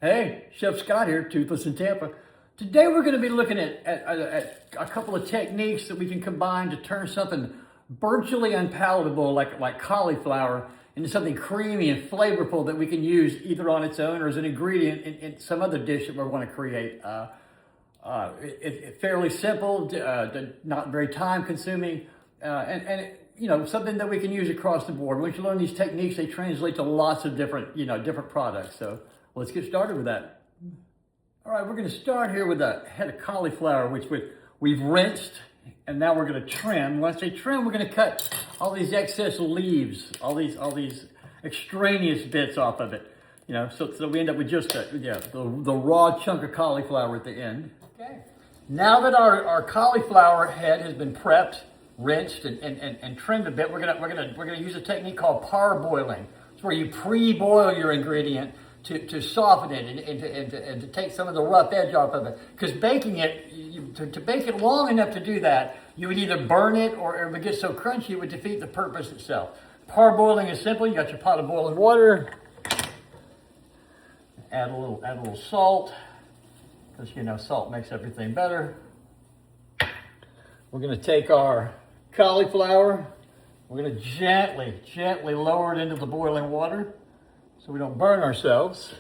Hey, Chef Scott here, Toothless in Tampa. Today we're going to be looking at a couple of techniques that we can combine to turn something virtually unpalatable like cauliflower into something creamy and flavorful that we can use either on its own or as an ingredient in some other dish that we want to create. It's fairly simple, not very time consuming, and you know, something that we can use across the board. Once you learn these techniques, they translate to lots of different, different products. So let's get started with that. All right, we're going to start here with a head of cauliflower, which we've rinsed, and now we're going to trim. When I say trim, we're going to cut all these excess leaves, all these extraneous bits off of it. So we end up with just the raw chunk of cauliflower at the end. Okay. Now that our cauliflower head has been prepped, rinsed, and trimmed a bit, we're gonna use a technique called parboiling. It's where you pre-boil your ingredient to soften it and to take some of the rough edge off of it. Because baking it, to bake it long enough to do that, you would either burn it or it would get so crunchy it would defeat the purpose itself. Parboiling is simple. You got your pot of boiling water. Add a little salt, because salt makes everything better. We're going to take our cauliflower. We're going to gently lower it into the boiling water so we don't burn ourselves.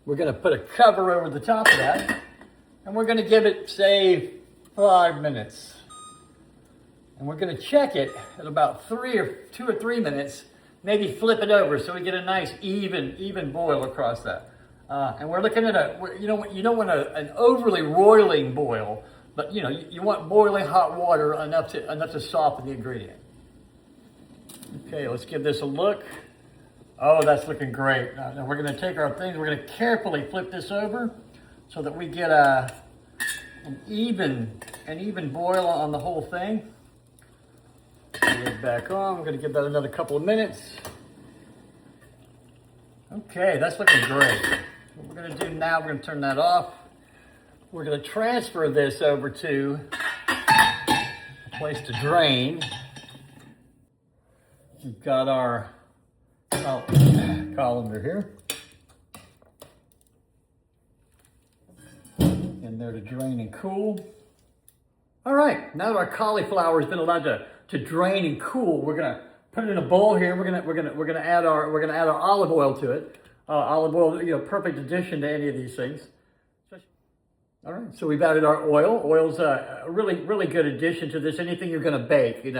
We're going to put a cover over the top of that, and we're going to give it, say, 5 minutes. And we're going to check it at about 2 or 3 minutes, maybe flip it over so we get a nice even boil across that. And we're looking at you don't want an overly roiling boil, but you want boiling hot water enough to soften the ingredient. Okay, let's give this a look. Oh, that's looking great. Now we're going to take our things. We're going to carefully flip this over so that we get an even boil on the whole thing. Lid back on. We're going to give that another couple of minutes. Okay, that's looking great. What we're going to do now, we're going to turn that off. We're going to transfer this over to a place to drain. We've got our colander here. In there to drain and cool. All right, now that our cauliflower has been allowed to drain and cool, we're going to put it in a bowl here. We're gonna add our olive oil to it. Olive oil, perfect addition to any of these things. All right, so we've added our oil. Oil's a really good addition to this. Anything you're going to bake, it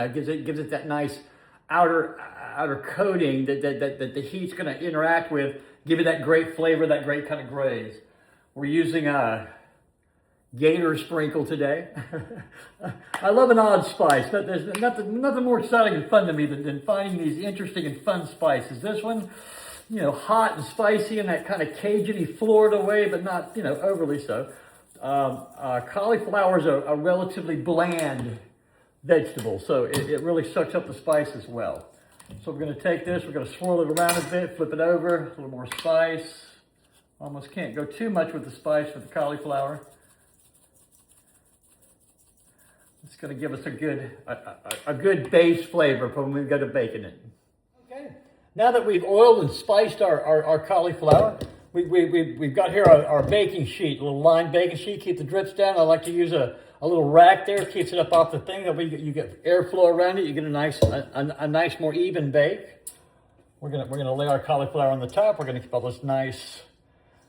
gives it that nice outer coating that the heat's going to interact with, give it that great flavor, that great kind of glaze. We're using a gator sprinkle today. I love an odd spice. There's nothing more exciting and fun to me than finding these interesting and fun spices. This one, hot and spicy in that kind of Cajun-y Florida way, but not, overly so. Cauliflower is a relatively bland vegetable, so it really sucks up the spices well. So we're going to take this, we're going to swirl it around a bit, flip it over, a little more spice. Almost can't go too much with the spice with the cauliflower. It's going to give us a good base flavor for when we go to baking it. Okay. Now that we've oiled and spiced our cauliflower, we've got here our baking sheet, a little lined baking sheet. Keep the drips down. I like to use a little rack there. Keeps it up off the thing. That way you get airflow around it. You get a nice, more even bake. We're gonna lay our cauliflower on the top. We're gonna keep all this nice.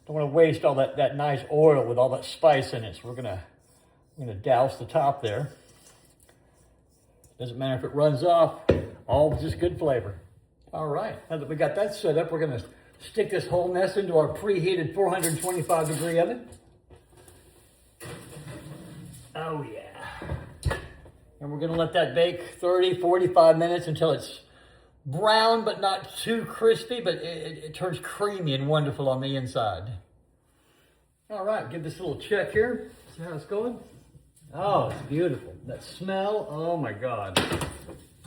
Don't want to waste all that nice oil with all that spice in it. So we're gonna douse the top there. Doesn't matter if it runs off, all just good flavor. All right, now that we got that set up, we're gonna stick this whole mess into our preheated 425-degree oven. Oh yeah. And we're gonna let that bake 30, 45 minutes until it's brown, but not too crispy, but it turns creamy and wonderful on the inside. All right, give this a little check here. See how it's going? Oh, it's beautiful. That smell, oh my God.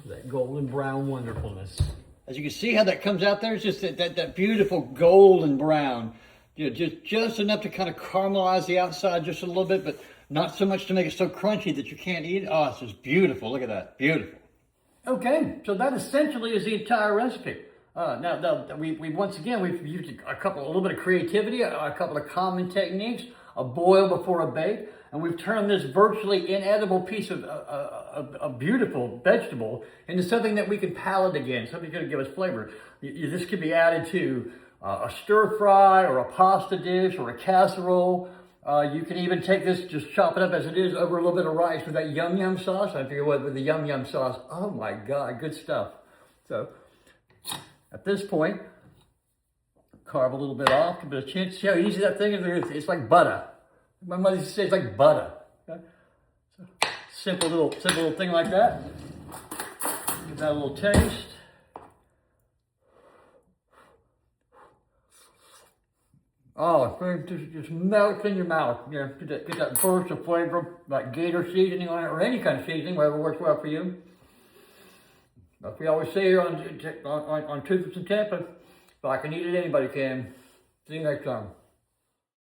That golden brown wonderfulness. As you can see how that comes out there, it's just that beautiful golden brown. Just enough to kind of caramelize the outside just a little bit, but not so much to make it so crunchy that you can't eat it. Oh, it's just beautiful. Look at that, beautiful. Okay, so that essentially is the entire recipe. We once again, we've used a little bit of creativity, a couple of common techniques, a boil before a bake, and we've turned this virtually inedible piece of a beautiful vegetable into something that we can palate again, something that's going to give us flavor. This could be added to a stir fry or a pasta dish or a casserole. You can even take this, just chop it up as it is, over a little bit of rice with that yum yum sauce. I figure with the yum yum sauce, oh my God, good stuff. So at this point, carve a little bit off, give it a chance. See how easy that thing is? It's like butter. My mother used to say it's like butter. Okay? So, simple little thing like that. Give that a little taste. Oh, it just melts in your mouth. Yeah, get that burst of flavor, like gator seasoning on it, or any kind of seasoning, whatever works well for you. Like we always say here on Toothless in Tampa, if I can eat it, anybody can. See you next time.